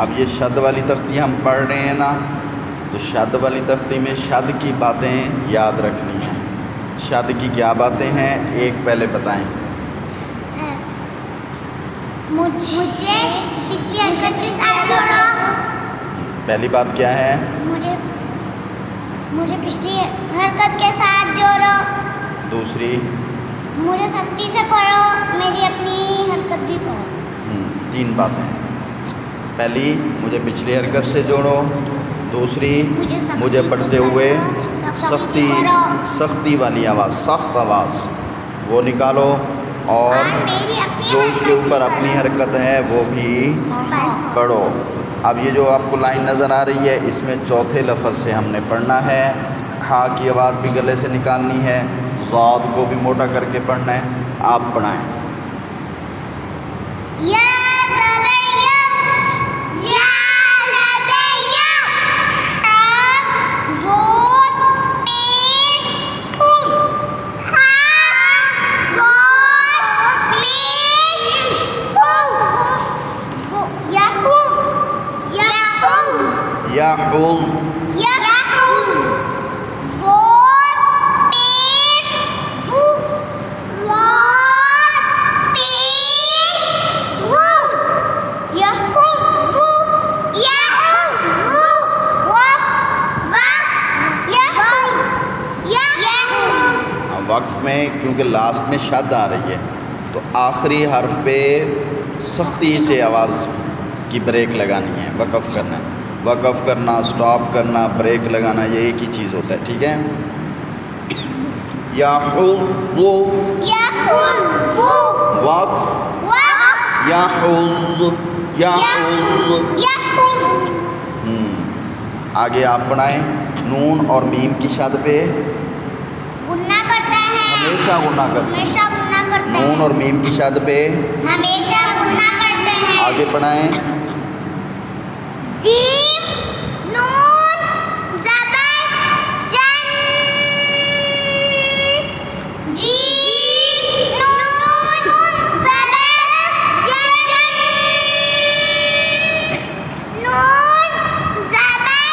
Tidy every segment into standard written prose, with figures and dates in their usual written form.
अब ये शद वाली तख्ती हम पढ़ रहे हैं ना, तो शद वाली तख्ती में शद की बातें याद रखनी हैं। शद की क्या बातें हैं, एक पहले बताएं। मुझे पिछली हरकत के साथ जोड़ो। पहली बात क्या है? मुझे पिछली हरकत के साथ जोड़ो। दूसरी, मुझे सख्ती से पढ़ो, मेरी अपनी हरकत भी पढ़ो। 3 बातें। पहली, मुझे पिछली हरकत से जोड़ो। दूसरी, मुझे पढ़ते हुए सख्ती वाली आवाज़, सख्त आवाज़ वो निकालो, और जो उसके ऊपर अपनी हरकत है वो भी पढ़ो। अब ये जो आपको लाइन नज़र आ रही है, इसमें चौथे लफ्ज़ से हमने पढ़ना है। हा की आवाज़ भी गले से निकालनी है, ज़ाद को भी मोटा करके पढ़ना है। आप पढ़ाएं। वक्फ में क्योंकि लास्ट में शद आ रही है, तो आखिरी हर्फ पे सख्ती से आवाज़ की ब्रेक लगानी है, वक़फ़ करना है। वक़फ़ करना, स्टॉप करना, ब्रेक लगाना, ये एक ही चीज़ होता है, ठीक है। याहुज़्ज़ु वक़फ़, याहुज़्ज़ु। आगे आप पढ़ाएं। नून और मीम की शद पे गुन्ना करता है, हमेशा गुन्ना करते हैं। नून और मीम की शद पे हमेशा गुन्ना करते हैं। आगे पढ़ाएं। जीम नून ज़बर जन, जीम नून ज़बर जन, नून ज़बर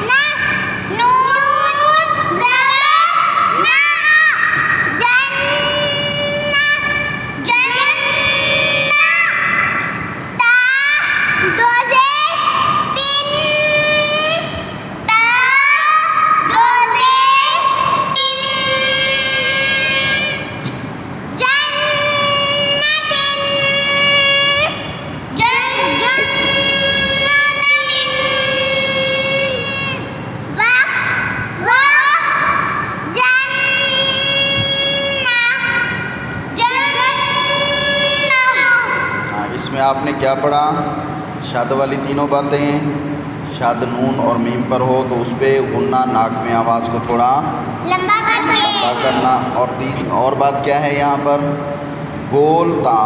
ना, नून ज़बर ना, जन्ना, जन्ना, ता दो से इसमें आपने क्या पढ़ा? शद वाली तीनों बातें। शद नून और मीम पर हो तो उस पर गुन्ना, नाक में आवाज़ को थोड़ा लंबा करना। और तीसरी और बात क्या है यहाँ पर? गोल ता,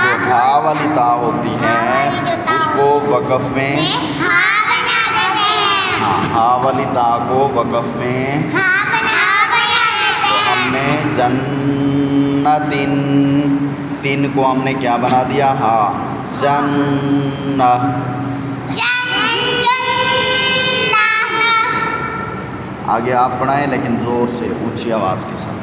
जो हा वाली ता होती है उसको वक़फ़ में हा वाली ता को वक़फ़ में तो हमने जन्नतिन, तीन को हमने क्या बना दिया? हा। जन्नह। आगे आप पढ़ाएं, लेकिन ज़ोर से, ऊंची आवाज़ के साथ।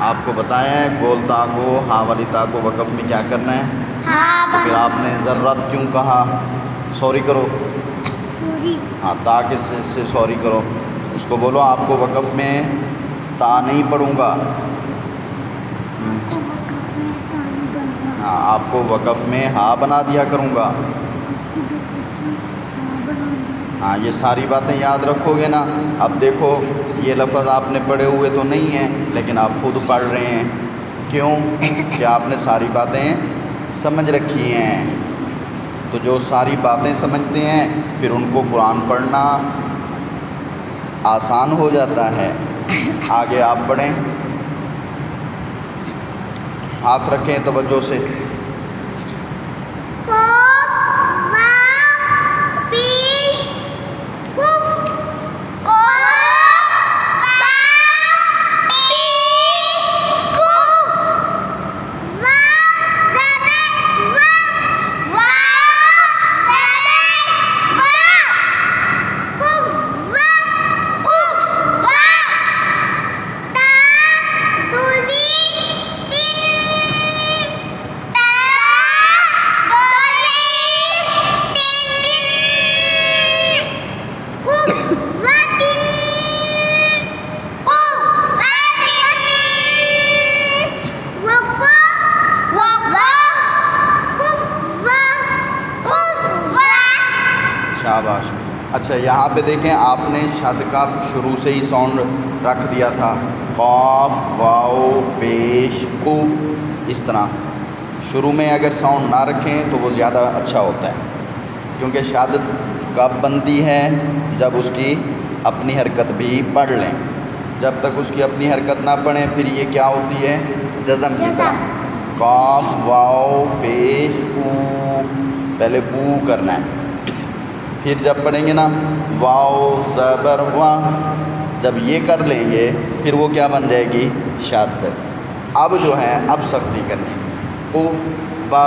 आपको बताया है गोल ता को, हा वाली ता को वक़फ़ में क्या करना है? तो फिर आपने ज़र्रत क्यों कहा? सॉरी करो। हाँ, ता के से सॉरी करो। उसको बोलो आपको वक़फ़ में ता नहीं पढ़ूँगा। हाँ, आपको वक़फ़ में हा बना दिया करूँगा। हाँ, ये सारी बातें याद रखोगे ना। अब देखो, ये लफ्ज़ आपने पढ़े हुए तो नहीं हैं, लेकिन आप खुद पढ़ रहे हैं। क्यों? कि आपने सारी बातें समझ रखी हैं। तो जो सारी बातें समझते हैं फिर उनको कुरान पढ़ना आसान हो जाता है। आगे आप पढ़ें, हाथ रखें तवज्जो से। शाबाश। अच्छा, यहाँ पे देखें, आपने शद का शुरू से ही साउंड रख दिया था। क़ाफ वाओ पेश कु, इस तरह शुरू में अगर साउंड ना रखें तो वो ज़्यादा अच्छा होता है, क्योंकि शद कब बनती है? जब उसकी अपनी हरकत भी पढ़ लें। जब तक उसकी अपनी हरकत ना पढ़ें फिर ये क्या होती है? जज़म की तरह। क़ाफ वाओ पेश कु, पहले कु करना है, फिर जब पढ़ेंगे ना वाओ ज़बर वाह, जब ये कर लेंगे फिर वो क्या बन जाएगी? शद। अब जो है, अब सख्ती करनी। कु बा,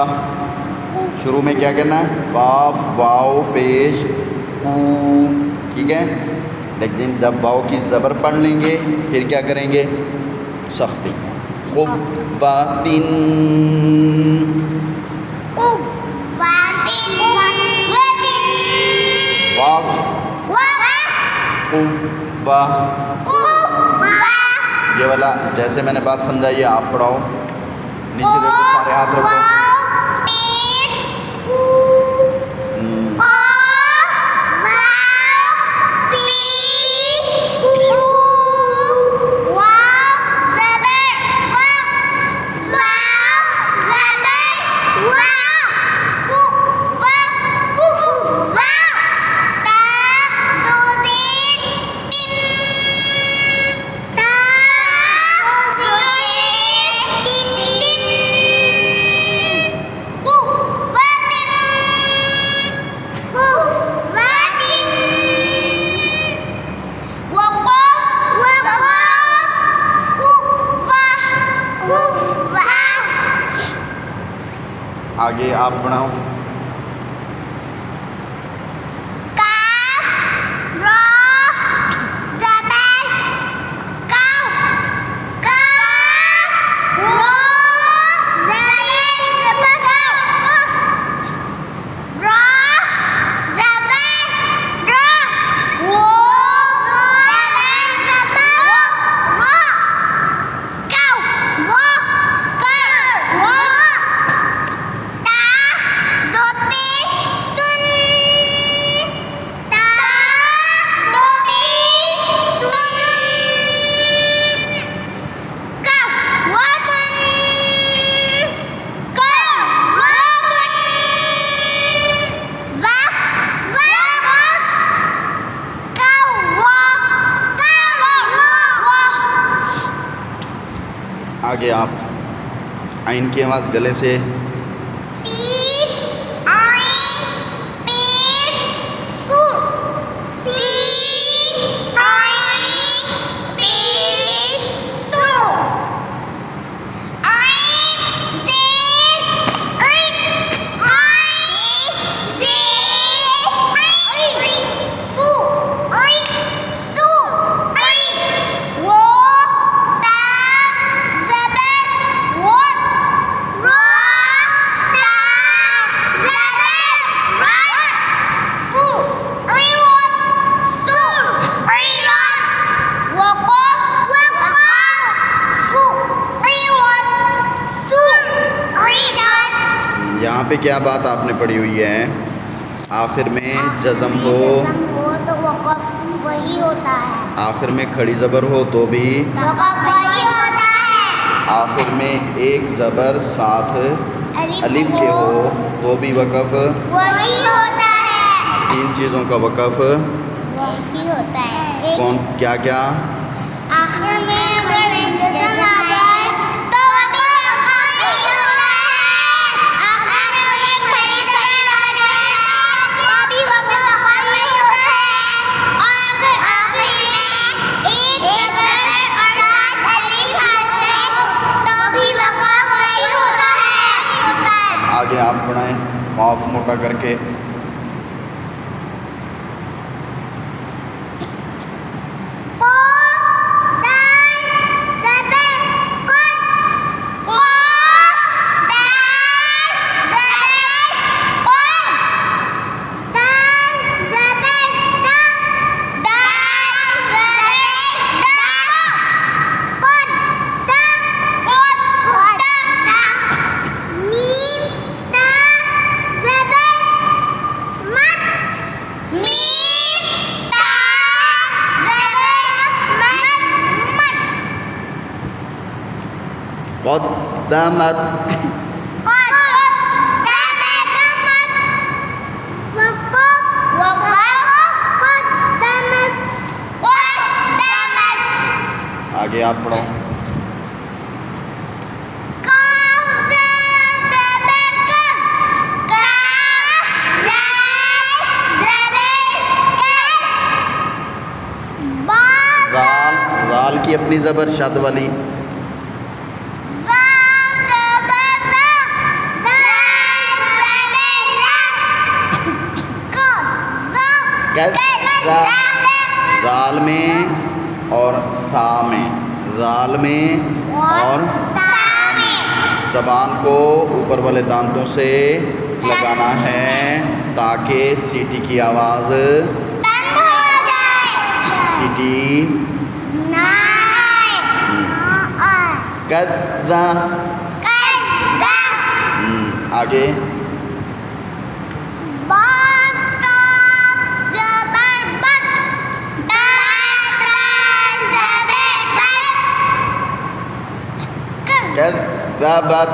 शुरू में क्या करना है? क़ाफ वाओ पेश कु, ठीक है। लेकिन जब वाओ की ज़बर पढ़ लेंगे फिर क्या करेंगे? सख्ती। कुब्बातिन, कुब्बा, ये वाला जैसे मैंने बात समझाई है आप पढ़ाओ। नीचे देखो, सारे हाथ रखो। आगे आप बढ़ाओ। आगे आप आइन की आवाज़ गले से। यहाँ पे क्या बात आपने पढ़ी हुई है? आखिर में जज़म हो वही होता है। आखिर में खड़ी ज़बर हो तो भी वक़फ़ वही होता है। आखिर में एक ज़बर साथ अलिफ के हो तो भी वक़फ़ वही होता है। 3 चीज़ों का वक़फ़ वही होता है। कौन क्या क्या? आखिर में अगर जज़म आ जाए तो वक़फ़ वही होता है। आखिर में अगर खड़ी ज़बर आ जाए तो भी वक़फ़ वही होता है। और अगर आखिर में एक ज़बर और साथ अलिफ आ जाए तो भी वक़फ़ वही होता है। आगे आप पढ़ाएं क़ाफ़ मोटा करके। क़द्दमत आगे आप पढ़ो। ज़ाल की अपनी ज़बर शद वाली ज़ाल में और सा में, ज़ाल में और ज़बान को ऊपर वाले दांतों से लगाना है ताकि सीटी की आवाज़ सीटी कद्दा। आगे कज़्ज़बत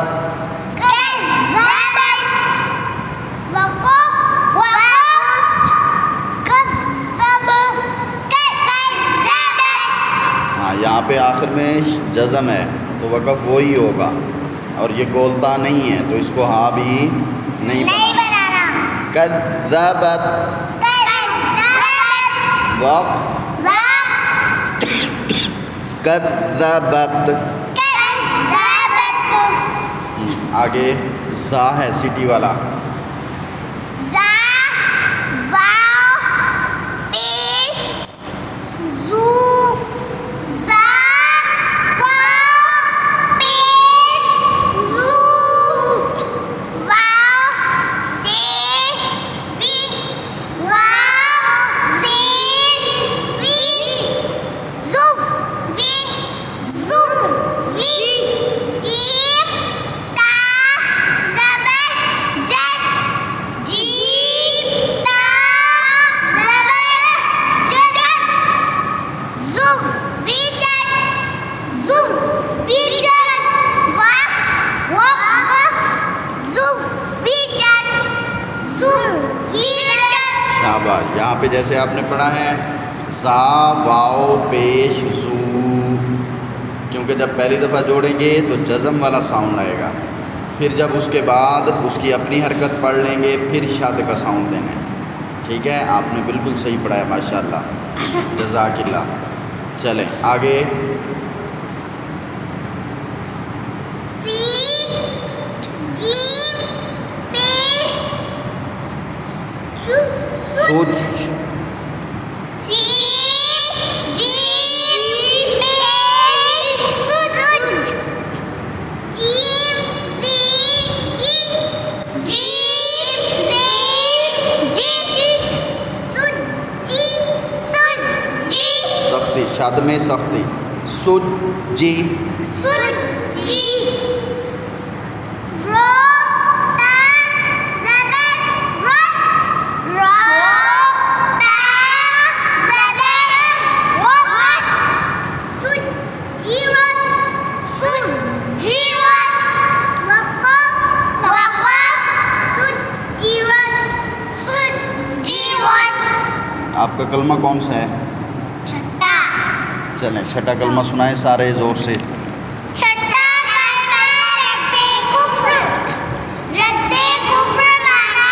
हाँ, यहाँ पे आखिर में जज़म है तो वक़फ़ वही होगा और ये गोलता नहीं है तो इसको हाँ भी नहीं बनाना। कज़्ज़बत कज़्ज़बत। आगे ज़ा है सीटी वाला शाबाश। यहाँ पे जैसे आपने पढ़ा है ज़ा वाओ पेश ज़ू, क्योंकि जब पहली दफ़ा जोड़ेंगे तो जज़म वाला साउंड आएगा, फिर जब उसके बाद उसकी अपनी हरकत पढ़ लेंगे फिर शाद का साउंड देना है। ठीक है, आपने बिल्कुल सही पढ़ा है माशाल्लाह, जज़ाकिल्लाह। चलें आगे। सूज सख्ती, शद में सख्ती, सुजी आपका कलमा कौन सा है? छठा। चलें छठा कलमा सुनाएं सारे ज़ोर से। छठा कलमा रद्दे कुफ्र। रद्दे कुफ्र माना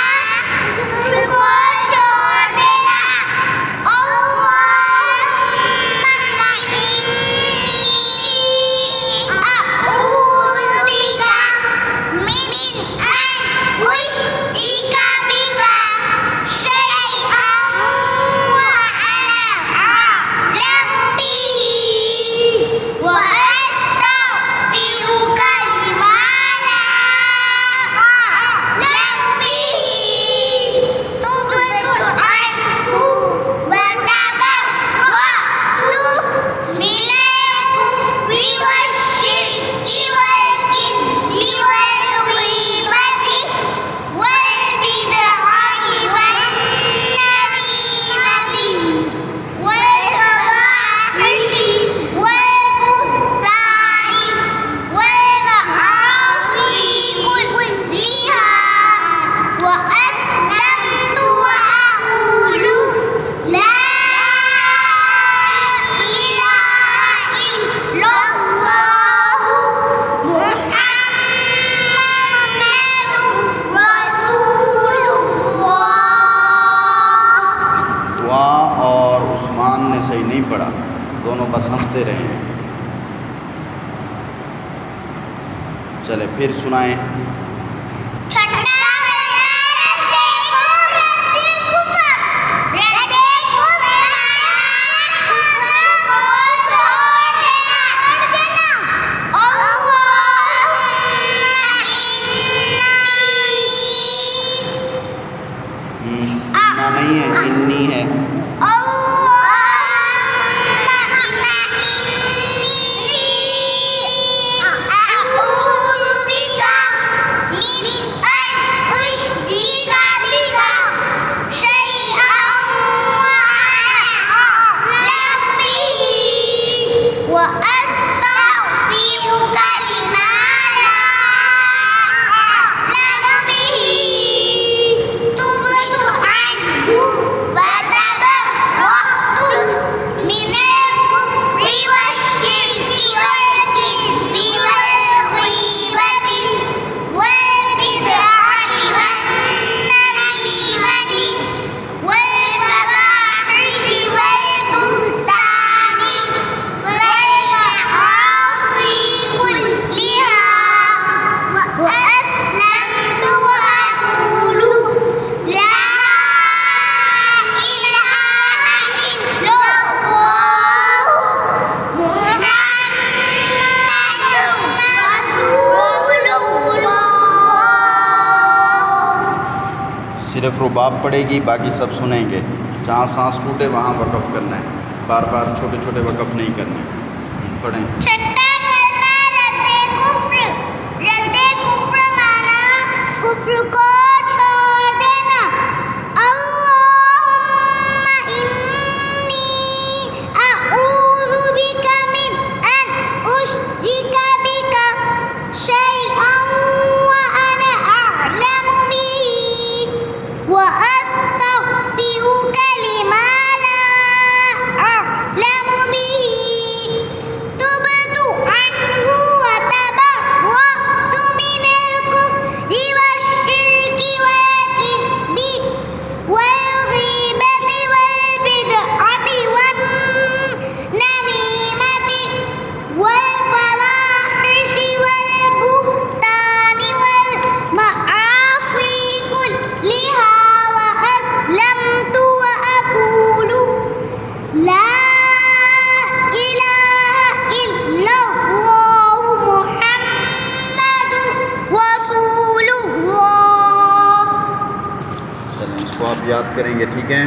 कुफ्र को छोड़ देना। अल्लाहुम्मा इन्नी अऊज़ु बिका मिन अन उश्रिका बिका शैअन व अना अअलमु बिही व अस्तगफिरुका लिमा ला अअलमु बिही तुबतु अन्हु व तबर्रअतु मिनल कुफ्रि वश्शिर्कि वल किज़्बि वल गीबति वल बिदअति वन नमीमति वल फवाहिशि वल बुहतानि वल मआसी कुल्लिहा व अस्लमतु व अक़ूलु ला इलाहा इल्लल्लाहु मुहम्मदुर रसूलुल्लाह। दुआ और उस्मान ने सही नहीं पढ़ा, दोनों बस हंसते रहे हैं। चले फिर सुनाएं। छठा रद्दे कुफ्र। रद्दे कुफ्र माना कुफ्र को छोड़ देना। इन्ना नहीं है, इन्नी है। وأستغفرك لما لا أعلم به تبت عنه وتبرأت من الكفر والشرك والكذب والغيبة والبدعة والنميمة والفواحش والبهتان والمعاصي كلها وأسلمت وأقول لا إله إلا الله محمد رسول الله। सिर्फ रुबाब पड़ेगी, बाकी सब सुनेंगे। जहाँ सांस टूटे वहाँ वक़फ़ करना है, बार बार छोटे छोटे वक़फ़ नहीं करने। पढ़ें। छठा कलमा रद्दे कुफ्र। रद्दे कुफ्र माना कुफ्र को छोड़ देना। अल्लाहुम्मा इन्नी अऊज़ु बिका मिन अन उश्रिका बिका शैअन व अना अअलमु बिही व अस्तगफिरुका लिमा ला अअलमु बिही तुबतु अन्हु व तबर्रअतु मिनल कुफ्रि वश्शिर्कि वल किज़्बि वल गीबति वल बिदअति वन नमीमति वल फवाहिशि वल बुहतानि वल मआसी कुल्लिहा व अस्लमतु व अक़ूलु ला इलाहा इल्लल्लाहु मुहम्मदुर रसूलुल्लाह। चलें इसको आप याद करेंगे, ठीक है।